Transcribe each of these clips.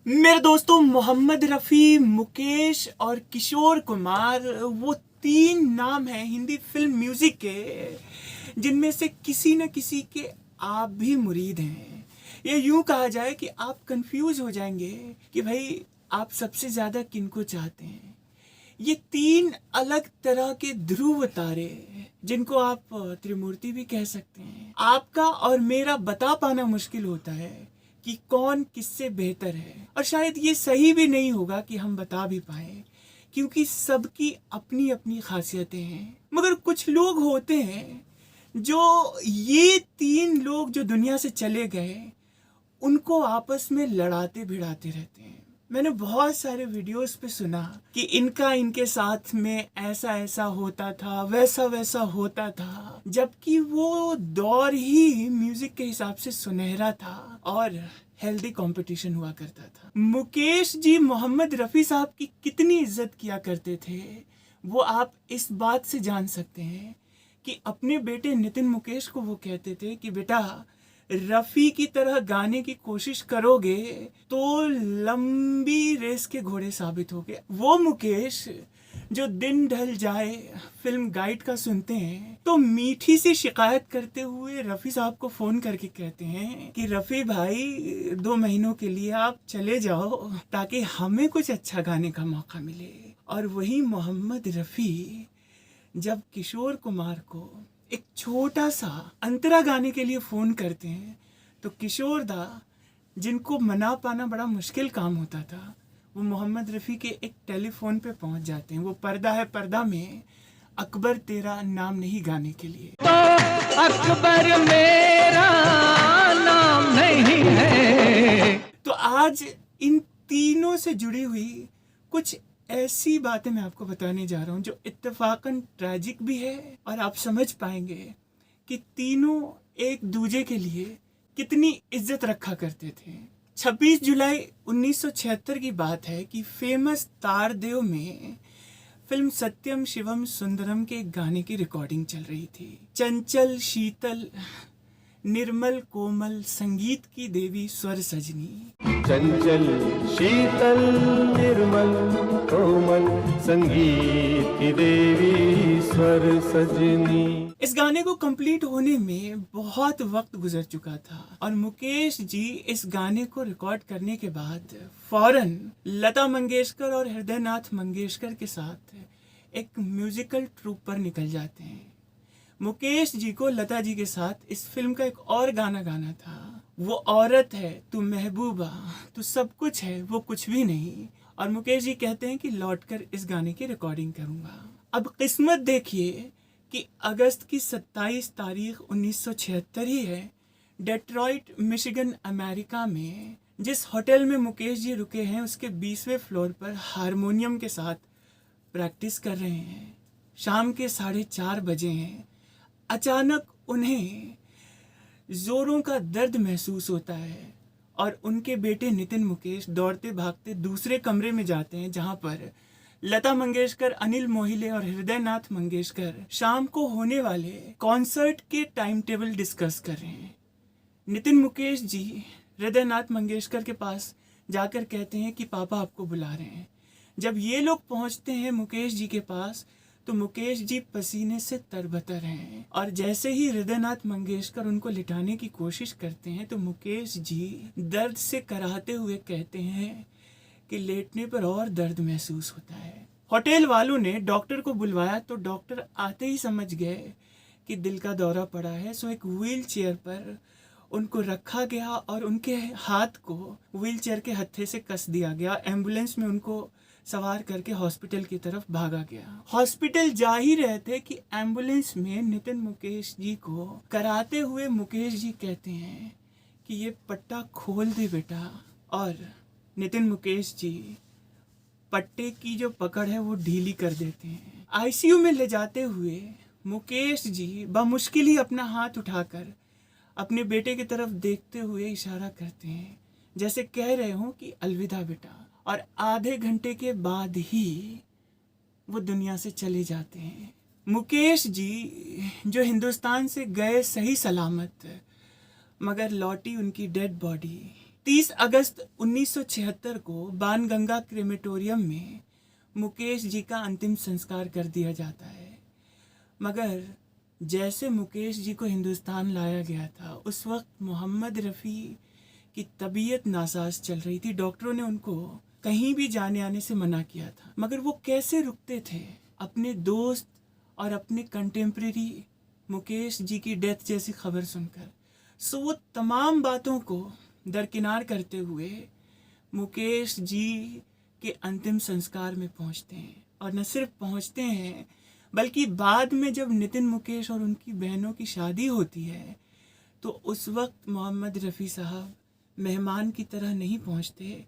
मेरे दोस्तों, मोहम्मद रफ़ी, मुकेश और किशोर कुमार वो तीन नाम हैं हिंदी फिल्म म्यूजिक के जिनमें से किसी न किसी के आप भी मुरीद हैं। ये यूं कहा जाए कि आप कंफ्यूज हो जाएंगे कि भाई आप सबसे ज़्यादा किनको चाहते हैं। ये तीन अलग तरह के ध्रुव तारे जिनको आप त्रिमूर्ति भी कह सकते हैं। आपका और मेरा बता पाना मुश्किल होता है कि कौन किससे बेहतर है, और शायद ये सही भी नहीं होगा कि हम बता भी पाए, क्योंकि सबकी अपनी अपनी खासियतें हैं। मगर कुछ लोग होते हैं जो ये तीन लोग जो दुनिया से चले गए उनको आपस में लड़ाते भिड़ाते रहते हैं। मैंने बहुत सारे वीडियोस पे सुना कि इनका इनके साथ में ऐसा ऐसा होता था, वैसा वैसा होता था, जबकि वो दौर ही म्यूजिक के हिसाब से सुनहरा था और हेल्दी कंपटीशन हुआ करता था। मुकेश जी मोहम्मद रफ़ी साहब की कितनी इज्जत किया करते थे वो आप इस बात से जान सकते हैं कि अपने बेटे नितिन मुकेश को वो कहते थे कि बेटा, रफ़ी की तरह गाने की कोशिश करोगे तो लंबी रेस के घोड़े साबित होगे। वो मुकेश जो दिन ढल जाए फिल्म गाइड का सुनते हैं तो मीठी सी शिकायत करते हुए रफ़ी साहब को फ़ोन करके कहते हैं कि रफ़ी भाई 2 महीनों के लिए आप चले जाओ ताकि हमें कुछ अच्छा गाने का मौका मिले। और वही मोहम्मद रफ़ी जब किशोर कुमार को एक छोटा सा अंतरा गाने के लिए फ़ोन करते हैं तो किशोर दा, जिनको मना पाना बड़ा मुश्किल काम होता था, वो मोहम्मद रफ़ी के एक टेलीफोन पे पहुंच जाते हैं। वो पर्दा है पर्दा में अकबर तेरा नाम नहीं गाने के लिए। तो अकबर मेरा नाम नहीं है। तो आज इन तीनों से जुड़ी हुई कुछ ऐसी बातें मैं आपको बताने जा रहा हूँ जो इत्तेफाकन ट्रैजिक भी है, और आप समझ पाएंगे कि तीनों एक दूजे के लिए कितनी इज्जत रखा करते थे। 26 जुलाई 1976 की बात है कि फेमस तारदेव में फिल्म सत्यम शिवम सुंदरम के गाने की रिकॉर्डिंग चल रही थी। चंचल शीतल निर्मल कोमल संगीत की देवी स्वर सजनी, चंचल शीतल निर्मल कोमल संगीत की देवी स्वर सजनी। इस गाने को कंप्लीट होने में बहुत वक्त गुजर चुका था और मुकेश जी इस गाने को रिकॉर्ड करने के बाद फौरन लता मंगेशकर और हृदयनाथ मंगेशकर के साथ एक म्यूजिकल ट्रूप पर निकल जाते हैं। मुकेश जी को लता जी के साथ इस फिल्म का एक और गाना गाना था, वो औरत है तू महबूबा, तू सब कुछ है वो कुछ भी नहीं। और मुकेश जी कहते हैं कि लौटकर इस गाने की रिकॉर्डिंग करूंगा। अब किस्मत देखिए कि अगस्त की 27 तारीख 1976 ही है, डेट्रॉइट मिशिगन अमेरिका में जिस होटल में मुकेश जी रुके हैं उसके 20वें फ्लोर पर हारमोनियम के साथ प्रैक्टिस कर रहे हैं। शाम के 4:30 बजे हैं। अचानक उन्हें जोरों का दर्द महसूस होता है और उनके बेटे नितिन मुकेश दौड़ते भागते दूसरे कमरे में जाते हैं जहां पर लता मंगेशकर, अनिल मोहिले और हृदयनाथ मंगेशकर शाम को होने वाले कॉन्सर्ट के टाइम टेबल डिस्कस कर रहे हैं। नितिन मुकेश जी हृदयनाथ मंगेशकर के पास जाकर कहते हैं कि पापा आपको बुला रहे हैं। जब ये लोग पहुंचते हैं मुकेश जी के पास तो मुकेश जी पसीने से तरबतर हैं, और जैसे ही हृदयनाथ मंगेशकर उनको लिटाने की कोशिश करते हैं तो मुकेश जी दर्द से कराहते हुए कहते हैं कि लेटने पर और दर्द महसूस होता है। होटल वालों ने डॉक्टर को बुलवाया तो डॉक्टर आते ही समझ गए कि दिल का दौरा पड़ा है, सो एक व्हील चेयर पर उनको रखा गया और उनके हाथ को व्हील चेयर के हत्थे से कस दिया गया। एम्बुलेंस में उनको सवार करके हॉस्पिटल की तरफ भागा गया। हॉस्पिटल जा ही रहे थे कि एम्बुलेंस में नितिन मुकेश जी को कराते हुए मुकेश जी कहते हैं कि ये पट्टा खोल दे बेटा, और नितिन मुकेश जी पट्टे की जो पकड़ है वो ढीली कर देते हैं। आईसीयू में ले जाते हुए मुकेश जी बमुश्किल ही अपना हाथ उठाकर अपने बेटे की तरफ देखते हुए इशारा करते हैं जैसे कह रहे हो कि अलविदा बेटा, और आधे घंटे के बाद ही वो दुनिया से चले जाते हैं। मुकेश जी जो हिंदुस्तान से गए सही सलामत, मगर लौटी उनकी डेड बॉडी 30 अगस्त 1976 को बाणगंगा क्रेमेटोरियम में मुकेश जी का अंतिम संस्कार कर दिया जाता है। मगर जैसे मुकेश जी को हिंदुस्तान लाया गया था, उस वक्त मोहम्मद रफ़ी की तबीयत नासाज चल रही थी। डॉक्टरों ने उनको कहीं भी जाने आने से मना किया था, मगर वो कैसे रुकते थे अपने दोस्त और अपने कंटेम्प्रेरी मुकेश जी की डेथ जैसी खबर सुनकर। सो वो तमाम बातों को दरकिनार करते हुए मुकेश जी के अंतिम संस्कार में पहुंचते हैं। और न सिर्फ पहुंचते हैं, बल्कि बाद में जब नितिन मुकेश और उनकी बहनों की शादी होती है, तो उस वक्त मोहम्मद रफ़ी साहब मेहमान की तरह नहीं पहुंचते,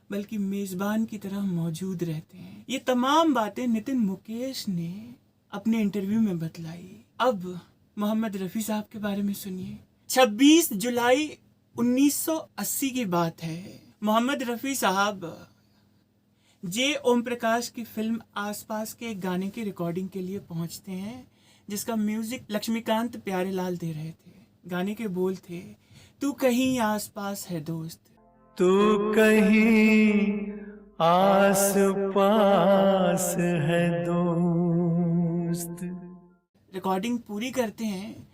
बल्कि मेज़बान की तरह मौजूद रहते हैं। ये तमाम बातें नितिन मुकेश ने अपने इंटरव्यू में बतलाई। अब मोहम्मद रफ़ी साहब के बारे में सुनिए। 26 जुलाई 1980 की बात है। मोहम्मद रफ़ी साहब जे ओम प्रकाश की फिल्म आसपास के एक गाने की रिकॉर्डिंग के लिए पहुंचते हैं, जिसका म्यूजिक लक्ष्मीकांत प्यारेलाल दे रहे थे। गाने के बोल थे, तू कहीं आस पास है दोस्त, तू कहीं आस पास है दोस्त। रिकॉर्डिंग पूरी करते हैं।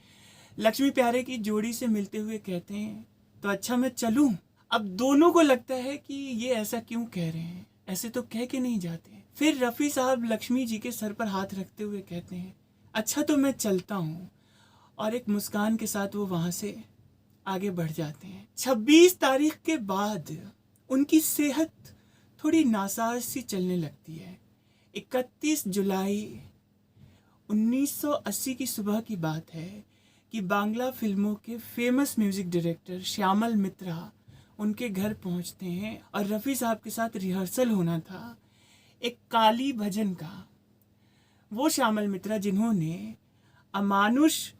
लक्ष्मी प्यारे की जोड़ी से मिलते हुए कहते हैं, तो अच्छा मैं चलूं। अब दोनों को लगता है कि ये ऐसा क्यों कह रहे हैं, ऐसे तो कह के नहीं जाते। फिर रफ़ी साहब लक्ष्मी जी के सर पर हाथ रखते हुए कहते हैं, अच्छा तो मैं चलता हूँ। और एक मुस्कान के साथ वो वहाँ से आगे बढ़ जाते हैं। 26 तारीख के बाद उनकी सेहत थोड़ी नासाज सी चलने लगती है। 31 जुलाई 1980 की सुबह की बात है कि बांग्ला फिल्मों के फेमस म्यूजिक डायरेक्टर श्यामल मित्रा उनके घर पहुंचते हैं और रफ़ी साहब के साथ रिहर्सल होना था एक काली भजन का। वो श्यामल मित्रा जिन्होंने अमानुष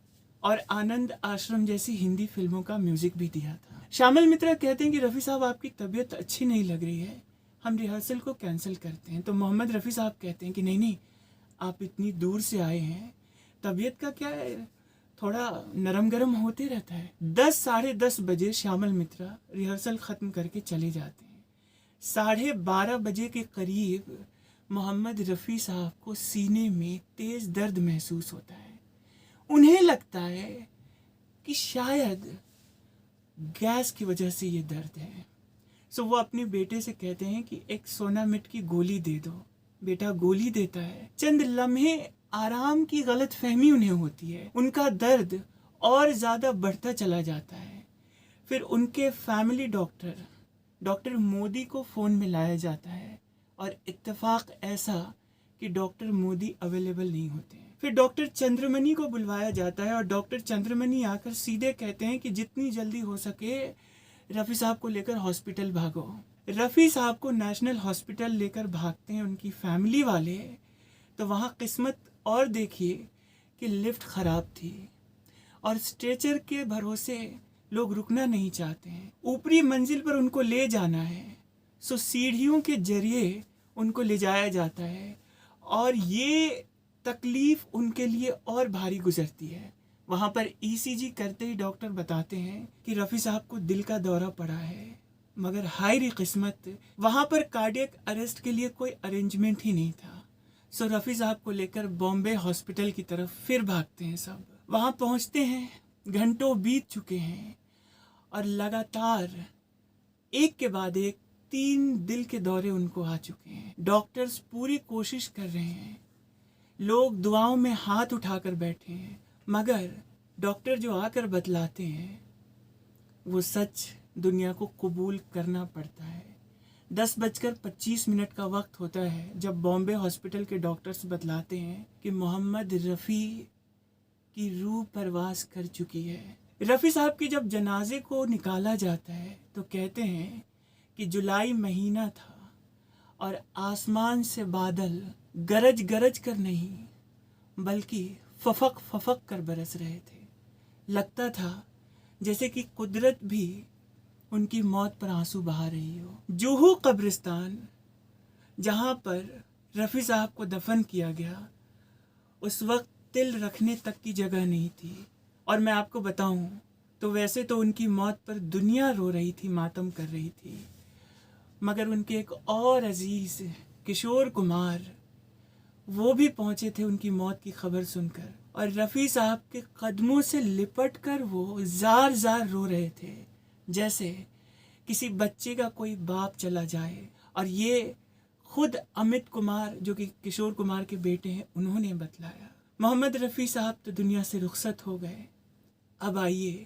और आनंद आश्रम जैसी हिंदी फिल्मों का म्यूजिक भी दिया था। श्यामल मित्रा कहते हैं कि रफ़ी साहब आपकी तबीयत अच्छी नहीं लग रही है, हम रिहर्सल को कैंसिल करते हैं। तो मोहम्मद रफ़ी साहब कहते हैं कि नहीं, आप इतनी दूर से आए हैं, तबीयत का क्या है, थोड़ा नरम गरम होते रहता है। 10 साढ़े 10 बजे श्यामल मित्रा रिहर्सल ख़त्म करके चले जाते हैं। 12:30 बजे के करीब मोहम्मद रफ़ी साहब को सीने में तेज़ दर्द महसूस होता है। उन्हें लगता है कि शायद गैस की वजह से ये दर्द है। सो वो अपने बेटे से कहते हैं कि एक सोनामिट की गोली दे दो। बेटा गोली देता है। चंद लम्हे आराम की गलतफहमी उन्हें होती है, उनका दर्द और ज़्यादा बढ़ता चला जाता है। फिर उनके फैमिली डॉक्टर मोदी को फ़ोन में लाया जाता है और इत्तेफाक ऐसा कि डॉक्टर मोदी अवेलेबल नहीं होते हैं। फिर डॉक्टर चंद्रमणि को बुलवाया जाता है और डॉक्टर चंद्रमणि आकर सीधे कहते हैं कि जितनी जल्दी हो सके रफ़ी साहब को लेकर हॉस्पिटल भागो। रफ़ी साहब को नेशनल हॉस्पिटल लेकर भागते हैं उनकी फैमिली वाले। तो वहाँ किस्मत और देखिए कि लिफ्ट ख़राब थी और स्ट्रेचर के भरोसे लोग रुकना नहीं चाहते हैं। ऊपरी मंजिल पर उनको ले जाना है, सो सीढ़ियों के जरिए उनको ले जाया जाता है और ये तकलीफ़ उनके लिए और भारी गुजरती है। वहाँ पर ईसीजी करते ही डॉक्टर बताते हैं कि रफ़ी साहब को दिल का दौरा पड़ा है, मगर हायरी किस्मत वहाँ पर कार्डियक अरेस्ट के लिए कोई अरेंजमेंट ही नहीं था। सो रफ़ी साहब को लेकर बॉम्बे हॉस्पिटल की तरफ फिर भागते हैं सब। वहाँ पहुँचते हैं, घंटों बीत चुके हैं और लगातार एक के बाद एक 3 दिल के दौरे उनको आ चुके हैं। डॉक्टर्स पूरी कोशिश कर रहे हैं, लोग दुआओं में हाथ उठाकर बैठे हैं, मगर डॉक्टर जो आकर बतलाते हैं वो सच दुनिया को कबूल करना पड़ता है। 10:25 का वक्त होता है जब बॉम्बे हॉस्पिटल के डॉक्टर्स बतलाते हैं कि मोहम्मद रफ़ी की रूह परवास कर चुकी है। रफ़ी साहब की जब जनाजे को निकाला जाता है तो कहते हैं कि जुलाई महीना था और आसमान से बादल गरज गरज कर नहीं बल्कि फफक फफक कर बरस रहे थे। लगता था जैसे कि कुदरत भी उनकी मौत पर आंसू बहा रही हो। जुहू कब्रिस्तान जहाँ पर रफ़ी साहब को दफन किया गया, उस वक्त तिल रखने तक की जगह नहीं थी। और मैं आपको बताऊं, तो वैसे तो उनकी मौत पर दुनिया रो रही थी, मातम कर रही थी, मगर उनके एक और अजीज किशोर कुमार, वो भी पहुंचे थे उनकी मौत की खबर सुनकर, और रफ़ी साहब के कदमों से लिपट कर वो जार जार रो रहे थे, जैसे किसी बच्चे का कोई बाप चला जाए। और ये खुद अमित कुमार, जो कि किशोर कुमार के बेटे हैं, उन्होंने बतलाया। मोहम्मद रफ़ी साहब तो दुनिया से रुखसत हो गए। अब आइए,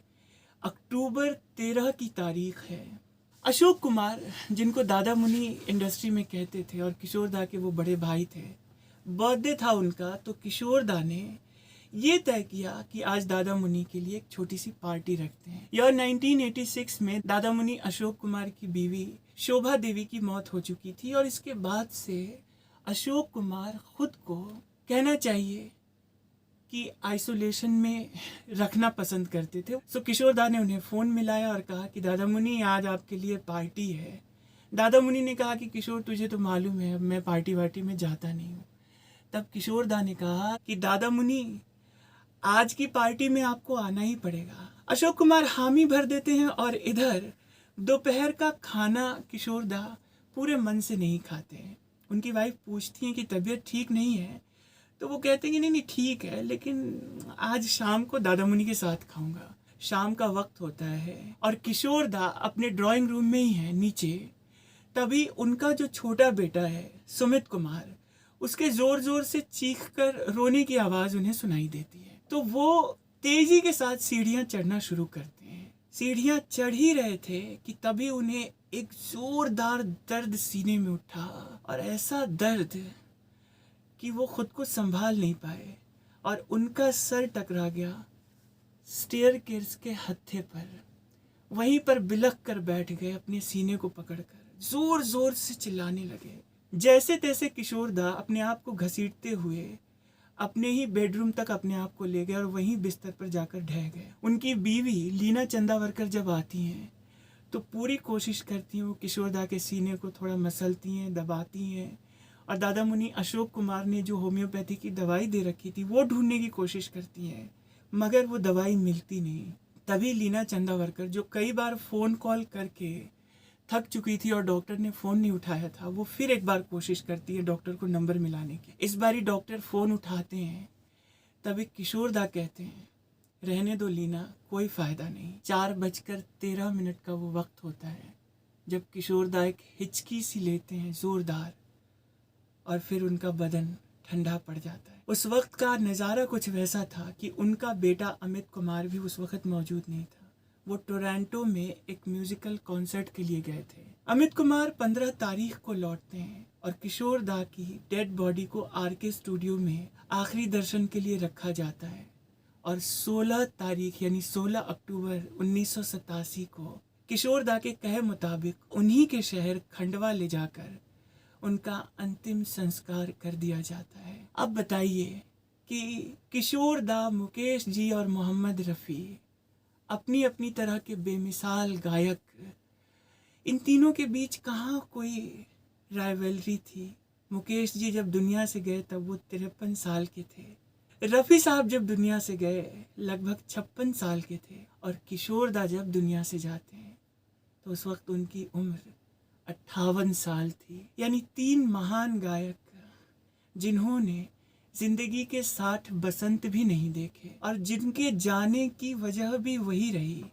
अक्टूबर 13 की तारीख है। अशोक कुमार, जिनको दादा मुनि इंडस्ट्री में कहते थे और किशोर दा के वो बड़े भाई थे, बर्थडे था उनका, तो किशोर दा ने ये तय किया कि आज दादा मुनि के लिए एक छोटी सी पार्टी रखते हैं। ईयर 1986 में दादा मुनि अशोक कुमार की बीवी शोभा देवी की मौत हो चुकी थी, और इसके बाद से अशोक कुमार खुद को कहना चाहिए कि आइसोलेशन में रखना पसंद करते थे। सो किशोर दा ने उन्हें फ़ोन मिलाया और कहा कि दादा मुनि, आज आपके लिए पार्टी है। दादा मुनि ने कहा कि किशोर, तुझे तो मालूम है मैं पार्टी वार्टी में जाता नहीं हूँ। तब किशोर दा ने कहा कि दादा मुनि, आज की पार्टी में आपको आना ही पड़ेगा। अशोक कुमार हामी भर देते हैं, और इधर दोपहर का खाना किशोर दा पूरे मन से नहीं खाते हैं। उनकी वाइफ पूछती हैं कि तबीयत ठीक नहीं है, तो वो कहते हैं कि नहीं ठीक है, लेकिन आज शाम को दादा मुनि के साथ खाऊंगा। शाम का वक्त होता है और किशोर दा अपने ड्राइंग रूम में ही है नीचे। तभी उनका जो छोटा बेटा है सुमित कुमार, उसके जोर जोर से चीख कर रोने की आवाज़ उन्हें सुनाई देती है। तो वो तेजी के साथ सीढ़ियाँ चढ़ना शुरू करते हैं। सीढ़ियाँ चढ़ ही रहे थे कि तभी उन्हें एक जोरदार दर्द सीने में उठा, और ऐसा दर्द कि वो खुद को संभाल नहीं पाए, और उनका सर टकरा गया स्टेयरकेस के हत्थे पर। वहीं पर बिलख कर बैठ गए, अपने सीने को पकड़कर जोर जोर से चिल्लाने लगे। जैसे तैसे किशोर दा अपने आप को घसीटते हुए अपने ही बेडरूम तक अपने आप को ले गए और वहीं बिस्तर पर जाकर ढह गए। उनकी बीवी लीना चंदावरकर जब आती हैं तो पूरी कोशिश करती हैं, वो किशोर दा के सीने को थोड़ा मसलती हैं, दबाती हैं, और दादा मुनि अशोक कुमार ने जो होम्योपैथी की दवाई दे रखी थी वो ढूंढने की कोशिश करती हैं, मगर वो दवाई मिलती नहीं। तभी लीना चंदावरकर, जो कई बार फ़ोन कॉल करके थक चुकी थी और डॉक्टर ने फ़ोन नहीं उठाया था, वो फिर एक बार कोशिश करती है डॉक्टर को नंबर मिलाने की। इस बारी डॉक्टर फ़ोन उठाते हैं, तभी किशोर दा कहते हैं, रहने दो लीना, कोई फ़ायदा नहीं। 4:13 का वो वक्त होता है जब किशोर दा एक हिचकी सी लेते हैं ज़ोरदार, और फिर उनका बदन ठंडा पड़ जाता है। उस वक्त का नज़ारा कुछ वैसा था कि उनका बेटा अमित कुमार भी उस वक्त मौजूद नहीं था। वो टोरंटो में एक म्यूजिकल कॉन्सर्ट के लिए गए थे। अमित कुमार 15 तारीख को लौटते हैं, और किशोर दा की डेड बॉडी को आरके स्टूडियो में आखिरी दर्शन के लिए रखा जाता है, और 16 तारीख यानी 16 अक्टूबर 1987 को किशोर दा के कहे मुताबिक उन्हीं के शहर खंडवा ले जाकर उनका अंतिम संस्कार कर दिया जाता है। अब बताइए कि किशोर दा, मुकेश जी और मोहम्मद रफ़ी, अपनी अपनी तरह के बेमिसाल गायक, इन तीनों के बीच कहाँ कोई राइवलरी थी। मुकेश जी जब दुनिया से गए तब वो 53 साल के थे। रफ़ी साहब जब दुनिया से गए लगभग 56 साल के थे, और किशोर दा जब दुनिया से जाते हैं तो उस वक्त उनकी उम्र 58 साल थी। यानी 3 महान गायक जिन्होंने जिंदगी के 60 बसंत भी नहीं देखे, और जिनके जाने की वजह भी वही रही,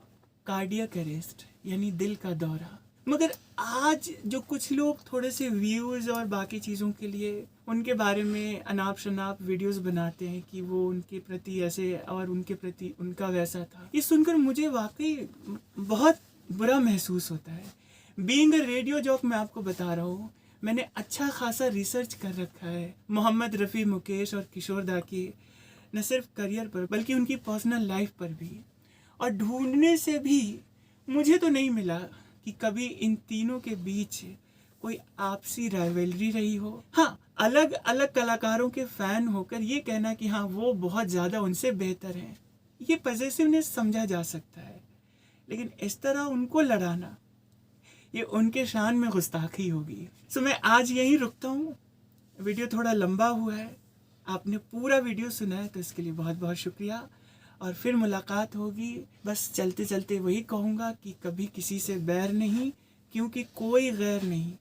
कार्डियक अरेस्ट यानी दिल का दौरा। मगर आज जो कुछ लोग थोड़े से व्यूज़ और बाकी चीज़ों के लिए उनके बारे में अनाप शनाप वीडियोस बनाते हैं कि वो उनके प्रति ऐसे और उनके प्रति उनका वैसा था, ये सुनकर मुझे वाकई बहुत बुरा महसूस होता है। बीइंग अ रेडियो जॉक, मैं आपको बता रहा हूँ, मैंने अच्छा खासा रिसर्च कर रखा है मोहम्मद रफ़ी, मुकेश और किशोर दा की न सिर्फ करियर पर बल्कि उनकी पर्सनल लाइफ पर भी, और ढूंढने से भी मुझे तो नहीं मिला कि कभी इन तीनों के बीच कोई आपसी राइवलरी रही हो। हाँ, अलग अलग कलाकारों के फ़ैन होकर ये कहना कि हाँ वो बहुत ज़्यादा उनसे बेहतर हैं, ये पॉजिटिवनेस समझा जा सकता है, लेकिन इस तरह उनको लड़ाना ये उनके शान में गुस्ताखी होगी। सो मैं आज यहीं रुकता हूँ। वीडियो थोड़ा लंबा हुआ है, आपने पूरा वीडियो सुना है तो इसके लिए बहुत बहुत शुक्रिया। और फिर मुलाकात होगी। बस चलते चलते वही कहूँगा कि कभी किसी से बैर नहीं, क्योंकि कोई गैर नहीं।